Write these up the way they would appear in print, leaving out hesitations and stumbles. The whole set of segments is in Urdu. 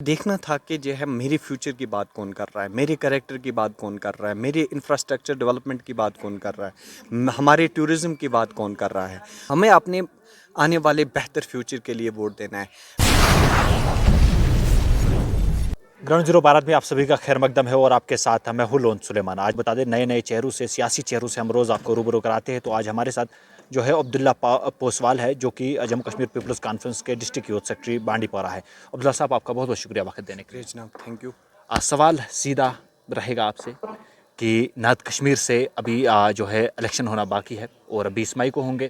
دیکھنا تھا کہ جو ہے میرے فیوچر کی بات کون کر رہا ہے, میرے کریکٹر کی بات کون کر رہا ہے, میرے انفراسٹرکچر ڈیولپمنٹ کی بات کون کر رہا ہے, ہمارے ٹورزم کی بات کون کر رہا ہے. ہمیں اپنے آنے والے بہتر فیوچر کے لیے ووٹ دینا ہے. گراؤنڈ زیرو بھارت میں آپ سبھی کا خیر مقدم ہے اور آپ کے ساتھ میں ہوں لون سلیمان. آج بتا دیں نئے نئے چہروں سے, سیاسی چہروں سے ہم روز آپ کو روبرو کراتے ہیں. تو آج ہمارے ساتھ جو ہے عبداللہ پوسوال ہے, جو کہ جموں کشمیر پیپلز کانفرنس کے ڈسٹرکٹ یوتھ سیکرٹری بانڈی پورہ ہے. عبداللہ صاحب, آپ کا بہت بہت شکریہ وقت دینے کے لیے. جناب تھینک یو. سوال سیدھا رہے گا آپ سے کہ نارتھ کشمیر سے ابھی جو ہے الیکشن ہونا باقی ہے اور 20 مئی کو ہوں گے.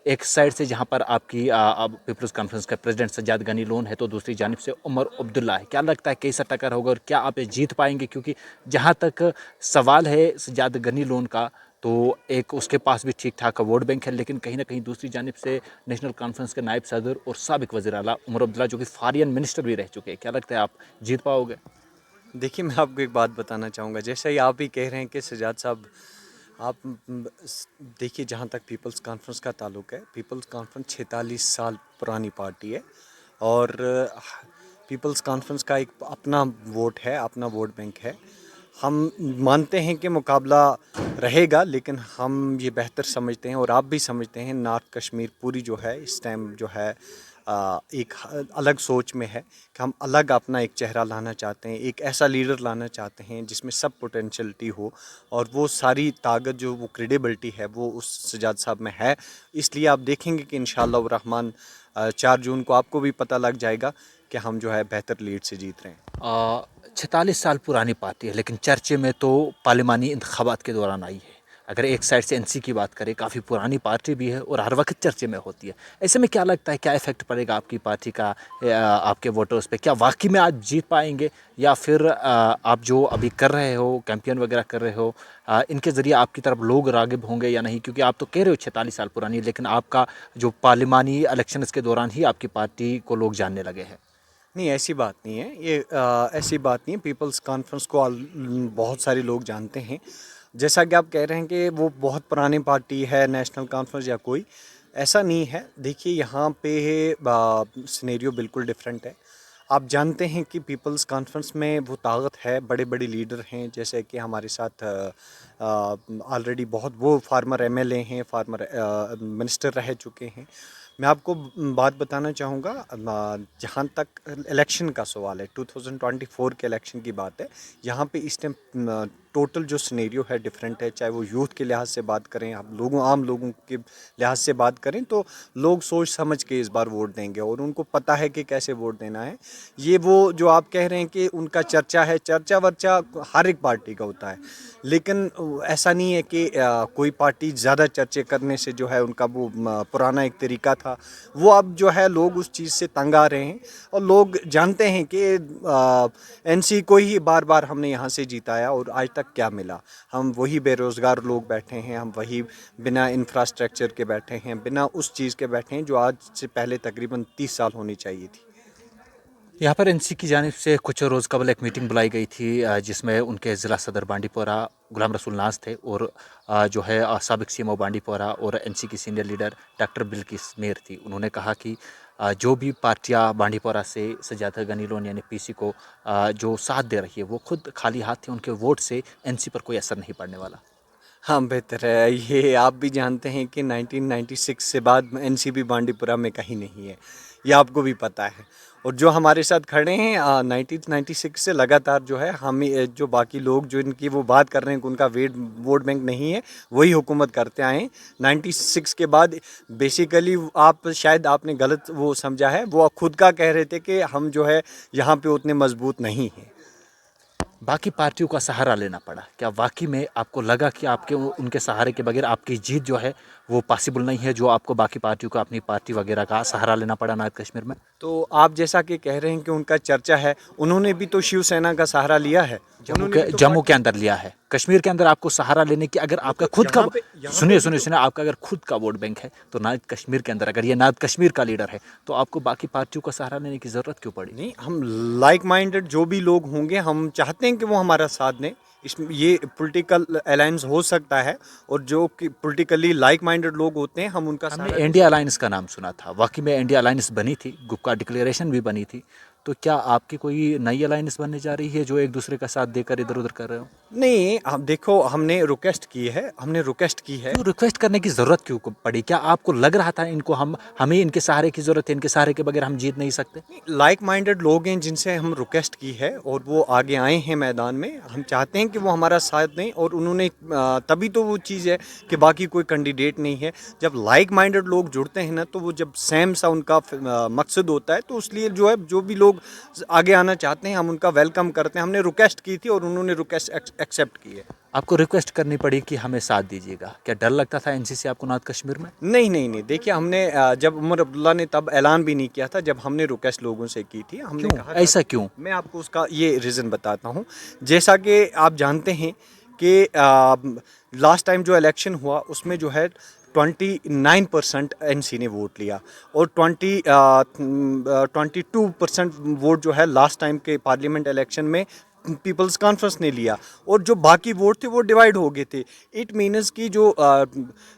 ایک سائڈ سے جہاں پر آپ کی پیپلز کانفرنس کا پریزیڈنٹ سجاد غنی لون ہے, تو دوسری جانب سے عمر عبداللہ ہے. کیا لگتا ہے کیسا ٹکر ہوگا اور کیا آپ جیت پائیں گے؟ کیونکہ جہاں تک سوال ہے سجاد غنی لون کا, تو ایک اس کے پاس بھی ٹھیک ٹھاک ووٹ بینک ہے, لیکن کہیں نہ کہیں دوسری جانب سے نیشنل کانفرنس کے نائب صدر اور سابق وزیر اعلیٰ عمر عبداللہ, جو کہ فارین منسٹر بھی رہ چکے ہیں. کیا لگتا ہے آپ جیت پاؤ گے؟ دیکھیے, میں آپ کو ایک بات بتانا چاہوں گا. جیسا ہی آپ بھی کہہ رہے ہیں کہ سجاد صاحب, آپ دیکھیے جہاں تک پیپلز کانفرنس کا تعلق ہے, پیپلز کانفرنس 46 سال پرانی پارٹی ہے اور پیپلز کانفرنس کا ایک اپنا ووٹ ہے, اپنا ووٹ بینک ہے. ہم مانتے ہیں کہ مقابلہ رہے گا, لیکن ہم یہ بہتر سمجھتے ہیں اور آپ بھی سمجھتے ہیں نارتھ کشمیر پوری جو ہے اس ٹائم جو ہے ایک الگ سوچ میں ہے کہ ہم الگ اپنا ایک چہرہ لانا چاہتے ہیں, ایک ایسا لیڈر لانا چاہتے ہیں جس میں سب پوٹینشلٹی ہو, اور وہ ساری طاقت جو وہ کریڈیبلٹی ہے وہ اس سجاد صاحب میں ہے. اس لیے آپ دیکھیں گے کہ انشاءاللہ الرحمن 4 جون کو آپ کو بھی پتہ لگ جائے گا کہ ہم جو ہے بہتر لیڈ سے جیت رہے ہیں. 46 سال پرانی پارٹی ہے, لیکن چرچے میں تو پارلیمانی انتخابات کے دوران آئی ہے. اگر ایک سائڈ سے این سی کی بات کریں, کافی پرانی پارٹی بھی ہے اور ہر وقت چرچے میں ہوتی ہے. ایسے میں کیا لگتا ہے کیا افیکٹ پڑے گا آپ کی پارٹی کا آپ کے ووٹرز پہ؟ کیا واقعی میں آج جیت پائیں گے, یا پھر آپ جو ابھی کر رہے ہو, کیمپین وغیرہ کر رہے ہو, ان کے ذریعے آپ کی طرف لوگ راغب ہوں گے یا نہیں؟ کیونکہ آپ تو کہہ رہے ہو 46 سال پرانی, لیکن آپ کا جو پارلیمانی الیکشنز کے دوران ہی آپ کی پارٹی کو لوگ جاننے لگے ہیں. نہیں, ایسی بات نہیں ہے, یہ ایسی بات نہیں ہے. پیپلز کانفرنس کو بہت سارے لوگ جانتے ہیں. جیسا کہ آپ کہہ رہے ہیں کہ وہ بہت پرانی پارٹی ہے نیشنل کانفرنس یا کوئی, ایسا نہیں ہے. دیکھیے یہاں پہ سینیریو بالکل ڈیفرنٹ ہے. آپ جانتے ہیں کہ پیپلز کانفرنس میں وہ طاقت ہے, بڑے بڑے لیڈر ہیں, جیسے کہ ہمارے ساتھ آلریڈی بہت وہ فارمر ایم ایل اے ہیں, فارمر منسٹر رہ چکے ہیں. میں آپ کو بات بتانا چاہوں گا, جہاں تک الیکشن کا سوال ہے, 2024 کے الیکشن کی بات ہے, یہاں پہ اس ٹائم ٹوٹل جو سینیریو ہے ڈیفرنٹ ہے. چاہے وہ یوتھ کے لحاظ سے بات کریں, آپ عام لوگوں کے لحاظ سے بات کریں, تو لوگ سوچ سمجھ کے اس بار ووٹ دیں گے اور ان کو پتہ ہے کہ کیسے ووٹ دینا ہے. یہ وہ جو آپ کہہ رہے ہیں کہ ان کا چرچا ہے, چرچا ورچا ہر ایک پارٹی کا ہوتا ہے, لیکن ایسا نہیں ہے کہ کوئی پارٹی زیادہ چرچے کرنے سے جو ہے ان کا وہ پرانا ایک طریقہ تھا وہ اب جو ہے لوگ اس چیز سے تنگ آ رہے ہیں. اور لوگ جانتے ہیں کہ این سی کو ہی بار بار ہم نے یہاں سے جیتایا اور آج تک کیا ملا. ہم وہی بے روزگار لوگ بیٹھے ہیں, ہم وہی بنا انفراسٹرکچر کے بیٹھے ہیں, بنا اس چیز کے بیٹھے ہیں جو آج سے پہلے تقریباً 30 سال ہونی چاہیے تھی. یہاں پر این سی کی جانب سے کچھ روز قبل ایک میٹنگ بلائی گئی تھی, جس میں ان کے ضلع صدر بانڈی پورہ غلام رسول ناز تھے, اور جو ہے سابق سی ایم او بانڈی پورہ اور این سی کی سینئر لیڈر ڈاکٹر بلکیس میر تھی. انہوں نے کہا کہ جو بھی پارٹیاں بانڈی پورہ سے سجاد غنی لون یعنی پی سی کو جو ساتھ دے رہی ہے, وہ خود خالی ہاتھ تھے, ان کے ووٹ سے این سی پر کوئی اثر نہیں پڑنے والا. ہاں بہتر ہے. یہ آپ بھی جانتے ہیں کہ 1996 سے بعد این سی بی بانڈی پورہ میں کہیں نہیں ہے, یہ آپ کو بھی پتہ ہے. اور جو ہمارے ساتھ کھڑے ہیں 1996 سے لگاتار جو ہے, ہم جو باقی لوگ جو ان کی وہ بات کر رہے ہیں کہ ان کا ووٹ بینک نہیں ہے, وہی حکومت کرتے آئے ہیں. 96 کے بعد بیسیکلی آپ شاید آپ نے غلط وہ سمجھا ہے, وہ خود کا کہہ رہے تھے کہ ہم جو ہے یہاں پہ اتنے مضبوط نہیں ہیں. باقی پارٹیوں کا سہارا لینا پڑا. کیا واقعی میں آپ کو لگا کہ آپ کے ان کے سہارے کے بغیر آپ کی جیت جو ہے وہ پاسبل نہیں ہے, جو آپ کو باقی پارٹیوں کا اپنی پارٹی وغیرہ کا سہارا لینا پڑا نارتھ کشمیر میں؟ تو آپ جیسا کہ کہہ رہے ہیں کہ ان کا چرچا ہے, انہوں نے بھی تو شیو سینا کا سہارا لیا ہے. جموں کے اندر لیا ہے, کشمیر کے اندر آپ کو سہارا لینے کی اگر آپ کا خود کا سنیے آپ کا اگر خود کا ووٹ بینک ہے, تو نارتھ کشمیر کے اندر اگر یہ نارتھ کشمیر کا لیڈر ہے, تو آپ کو باقی پارٹیوں کا سہارا لینے کی ضرورت کیوں پڑی؟ نہیں, ہم لائک مائنڈڈ جو بھی لوگ ہوں گے, ہم چاہتے ہیں کہ وہ ہمارا ساتھ دیں. اس میں یہ پولیٹیکل الائنس ہو سکتا ہے, اور جو کہ پولیٹیکلی لائک مائنڈڈ لوگ ہوتے ہیں ہم ان کا ہم نے سہارا. انڈیا الائنس کا نام سنا تھا, واقعی میں انڈیا الائنس بنی تھی, گپ کا ڈکلیریشن بھی بنی تھی, تو کیا آپ کی کوئی نئی الائنس بننے جا رہی ہے جو ایک دوسرے کا ساتھ دے کر ادھر ادھر کر رہے ہو؟ نہیں، اب دیکھو ہم نے ریکویسٹ کی ہے، کیوں ریکویسٹ کرنے کی ضرورت کیوں پڑی؟ کیا آپ کو لگ رہا تھا ان کو ہمیں ان کے سہارے کی ضرورت ہے، ان کے سہارے کے بغیر ہم جیت نہیں سکتے؟ لائک مائنڈڈ لوگ ہیں جن سے ہم ریکویسٹ کی ہے اور وہ آگے آئے ہیں میدان میں. ہم چاہتے ہیں کہ وہ ہمارا ساتھ دیں اور انہوں نے تبھی تو وہ چیز ہے کہ باقی کوئی کینڈیڈیٹ نہیں ہے. جب لائک مائنڈڈ لوگ جڑتے ہیں نا تو وہ جب سیم سا ان کا مقصد ہوتا ہے تو اس لیے جو ہے جو بھی لوگ آگے آنا چاہتے ہیں ہم ان کا ویلکم کرتے ہیں. ہم نے ریکویسٹ کی تھی اور انہوں نے ریکویسٹ ایکسیپٹ کی ہے. آپ کو ریکویسٹ کرنی پڑی کہ ہمیں ساتھ دیجیے گا، کیا ڈر لگتا تھا این سی سی آپ کو نارتھ کشمیر میں؟ نہیں دیکھیے ہم نے جب عمر عبداللہ نے تب اعلان بھی نہیں کیا تھا جب ہم نے ریکویسٹ لوگوں سے کی تھی. ہم نے کیوں کہا ایسا کیوں؟ میں آپ کو اس کا یہ ریزن بتاتا ہوں. جیسا کہ آپ جانتے ہیں کہ لاسٹ ٹائم جو الیکشن ہوا اس میں جو ہے 29% این سی نے ووٹ لیا اور 22% ووٹ جو ہے لاسٹ ٹائم کے پارلیمنٹ الیکشن میں پیپلز کانفرنس نے لیا اور جو باقی ووٹ تھے وہ ڈیوائیڈ ہو گئے تھے. اٹ مینز کی جو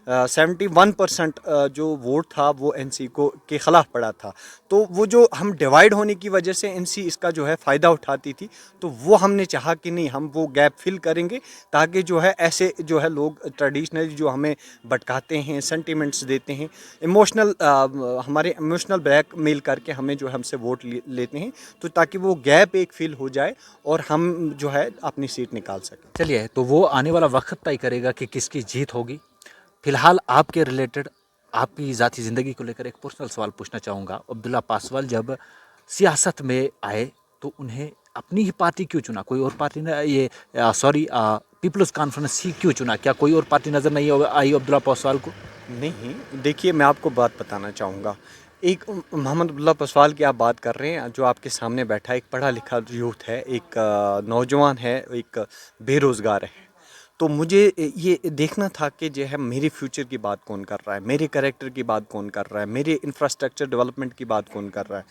71% جو ووٹ تھا وہ این سی کو کے خلاف پڑا تھا. تو وہ جو ہم ڈیوائیڈ ہونے کی وجہ سے این سی اس کا جو ہے فائدہ اٹھاتی تھی تو وہ ہم نے چاہا کہ نہیں ہم وہ گیپ فل کریں گے تاکہ جو ہے ایسے جو ہے لوگ ٹریڈیشنلی جو ہمیں بھٹکاتے ہیں، سینٹیمنٹس دیتے ہیں، ہمارے ایموشنل بلیک میل کر کے ہمیں جو ہم سے ووٹ لیتے ہیں تو تاکہ وہ گیپ ایک فل ہو جائے اور ہم جو ہے اپنی سیٹ نکال سکیں. چلیے تو وہ آنے والا وقت طے کرے گا کہ کس کی جیت ہوگی. فی الحال آپ کے ریلیٹڈ آپ کی ذاتی زندگی کو لے کر ایک پرسنل سوال پوچھنا چاہوں گا. عبداللہ پاسوال جب سیاست میں آئے تو انہیں اپنی ہی پارٹی کیوں چنا؟ کوئی اور پارٹی نے پیپلز کانفرنس ہی کیوں چنا؟ کیا کوئی اور پارٹی نظر نہیں آئی عبداللہ پاسوال کو؟ نہیں دیکھیے میں آپ کو بات بتانا چاہوں گا. ایک محمد عبداللہ پسوال کی آپ بات کر رہے ہیں جو آپ کے سامنے بیٹھا ہے، ایک پڑھا لکھا یوتھ ہے، ایک نوجوان ہے، ایک بے روزگار ہے. تو مجھے یہ دیکھنا تھا کہ جو ہے میرے فیوچر کی بات کون کر رہا ہے، میرے کریکٹر کی بات کون کر رہا ہے، میرے انفراسٹرکچر ڈیولپمنٹ کی بات کون کر رہا ہے،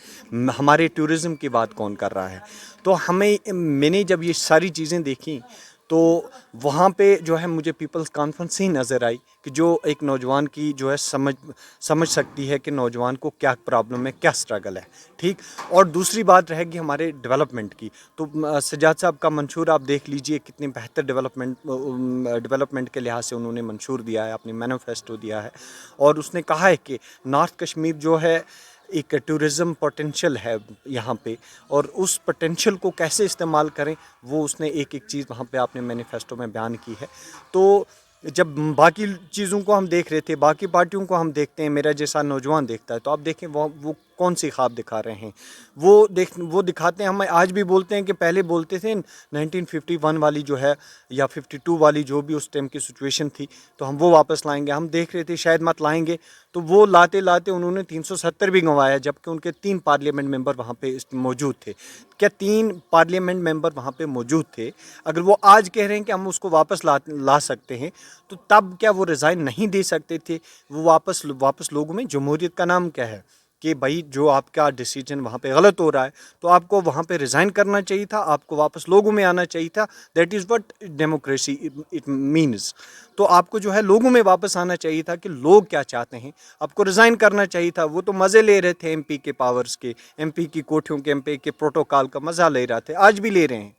ہمارے ٹورزم کی بات کون کر رہا ہے. تو میں نے جب یہ ساری چیزیں دیکھیں تو وہاں پہ جو ہے مجھے پیپلز کانفرنس ہی نظر آئی کہ جو ایک نوجوان کی جو ہے سمجھ سکتی ہے کہ نوجوان کو کیا پرابلم ہے، کیا سٹرگل ہے. ٹھیک. اور دوسری بات رہے گی ہمارے ڈیولپمنٹ کی. تو سجاد صاحب کا منشور آپ دیکھ لیجئے کتنے بہتر ڈیولپمنٹ کے لحاظ سے انہوں نے منشور دیا ہے، اپنی مینیفیسٹو دیا ہے اور اس نے کہا ہے کہ نارتھ کشمیر جو ہے ایک ٹورزم پوٹینشیل ہے یہاں پہ اور اس پوٹینشیل کو کیسے استعمال کریں وہ اس نے ایک چیز وہاں پہ اپنے مینیفیسٹو میں بیان کی ہے. تو جب باقی چیزوں کو ہم دیکھ رہے تھے، باقی پارٹیوں کو ہم دیکھتے ہیں، میرا جیسا نوجوان دیکھتا ہے تو آپ دیکھیں وہ کون سی خواب دکھا رہے ہیں. وہ دکھاتے ہیں، ہم آج بھی بولتے ہیں کہ پہلے بولتے تھے 1951 والی جو ہے یا 52 والی جو بھی اس ٹائم کی سچویشن تھی تو ہم وہ واپس لائیں گے. ہم دیکھ رہے تھے شاید مت لائیں گے تو وہ لاتے انہوں نے 370 بھی گنوایا جبکہ ان کے 3 پارلیمنٹ ممبر وہاں پہ موجود تھے. کیا 3 پارلیمنٹ ممبر وہاں پہ موجود تھے؟ اگر وہ آج کہہ رہے ہیں کہ ہم اس کو واپس لا سکتے ہیں تو تب کیا وہ ریزائن نہیں دے سکتے تھے؟ وہ واپس لوگوں میں جمہوریت کا نام کیا ہے کہ بھائی جو آپ کا ڈیسیجن وہاں پہ غلط ہو رہا ہے تو آپ کو وہاں پہ ریزائن کرنا چاہیے تھا، آپ کو واپس لوگوں میں آنا چاہیے تھا. That is what democracy it means. تو آپ کو جو ہے لوگوں میں واپس آنا چاہیے تھا کہ لوگ کیا چاہتے ہیں. آپ کو ریزائن کرنا چاہیے تھا. وہ تو مزے لے رہے تھے ایم پی کے پاورز کے، ایم پی کی کوٹھیوں کے، ایم پی کے پروٹوکال کا مزہ لے رہے تھے، آج بھی لے رہے ہیں.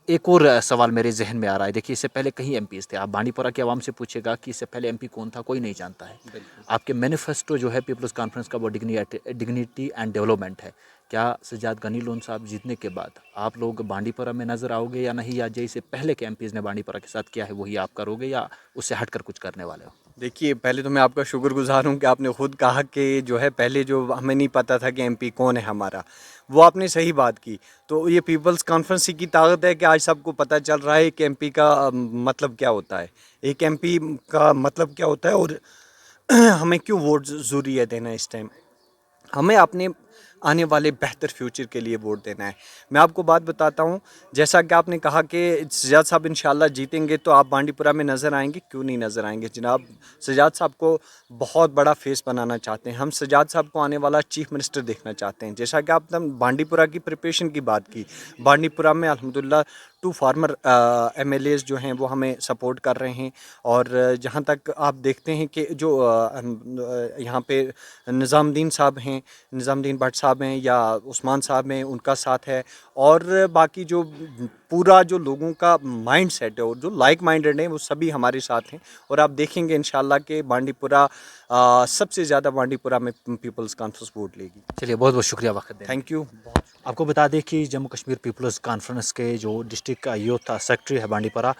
ایک اور سوال میرے ذہن میں آ رہا ہے. دیکھیے اس سے پہلے کہیں ایم پیز تھے. آپ بانڈی پورہ کے عوام سے پوچھے گا کہ اس سے پہلے ایم پی کون تھا، کوئی نہیں جانتا ہے. آپ کے مینیفیسٹو جو ہے پیپلز کانفرنس کا وہ ڈگنیٹی اینڈ ڈیولپمنٹ ہے. کیا سجاد غنی لون صاحب جیتنے کے بعد آپ لوگ بانڈی پورہ میں نظر آؤ گے یا نہیں، یا جیسے پہلے کے ایم پیز نے بانڈی پورہ کے ساتھ کیا ہے وہی آپ کرو گے یا اس سے ہٹ کر کچھ کرنے والے ہو؟ دیکھیے پہلے تو میں آپ کا شکر گزار ہوں کہ آپ نے خود کہا کہ جو ہے پہلے جو ہمیں نہیں پتہ تھا کہ ایم پی کون ہے ہمارا، وہ آپ نے صحیح بات کی. تو یہ پیپلز کانفرنس کی طاقت ہے کہ آج سب کو پتہ چل رہا ہے کہ ایم پی کا مطلب کیا ہوتا ہے، ایک ایم پی کا مطلب کیا ہوتا ہے اور ہمیں کیوں ووٹ ضروری ہے دینا. اس ٹائم ہمیں اپنے آنے والے بہتر فیوچر کے لیے ووٹ دینا ہے. میں آپ کو بات بتاتا ہوں، جیسا کہ آپ نے کہا کہ سجاد صاحب انشاءاللہ جیتیں گے تو آپ بانڈی پورہ میں نظر آئیں گے. کیوں نہیں نظر آئیں گے جناب؟ سجاد صاحب کو بہت بڑا فیس بنانا چاہتے ہیں ہم. سجاد صاحب کو آنے والا چیف منسٹر دیکھنا چاہتے ہیں. جیسا کہ آپ نے بانڈی پورہ کی پریپریشن کی بات کی، بانڈی پورہ میں الحمدللہ 2 فارمر MLAs جو ہیں وہ ہمیں سپورٹ کر رہے ہیں، اور جہاں تک آپ دیکھتے ہیں کہ جو یہاں پہ نظام الدین صاحب ہیں، نظام الدین بٹ صاحب ہیں یا عثمان صاحب ہیں، ان کا ساتھ ہے، اور باقی جو پورا جو لوگوں کا مائنڈ سیٹ ہے اور جو لائک مائنڈڈ ہیں وہ سبھی ہمارے ساتھ ہیں، اور آپ دیکھیں گے انشاءاللہ کہ بانڈی پورہ سب سے زیادہ بانڈی پورہ میں پیپلز کانفرنس ووٹ لے گی. چلیے بہت بہت شکریہ وقت دینے. Thank you. آپ کو بتا دیں کہ جموں کشمیر پیپلز کانفرنس کے جو ڈسٹرکٹ کا یوتھ سیکرٹری ہے بانڈی پورہ،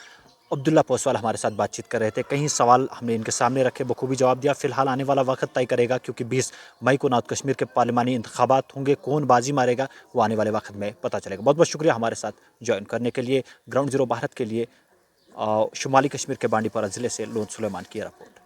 عبداللہ پوسوال، ہمارے ساتھ بات چیت کر رہے تھے. کئی سوال ہم نے ان کے سامنے رکھے، بخوبی جواب دیا. فی الحال آنے والا وقت طے کرے گا، کیونکہ 20 مئی کو نارتھ کشمیر کے پارلیمانی انتخابات ہوں گے. کون بازی مارے گا وہ آنے والے وقت میں پتہ چلے گا. بہت بہت شکریہ ہمارے ساتھ جوائن کرنے کے لیے. گراؤنڈ زیرو بھارت کے لیے شمالی کشمیر کے بانڈی پورہ ضلع سے لون سلیمان کی رپورٹ.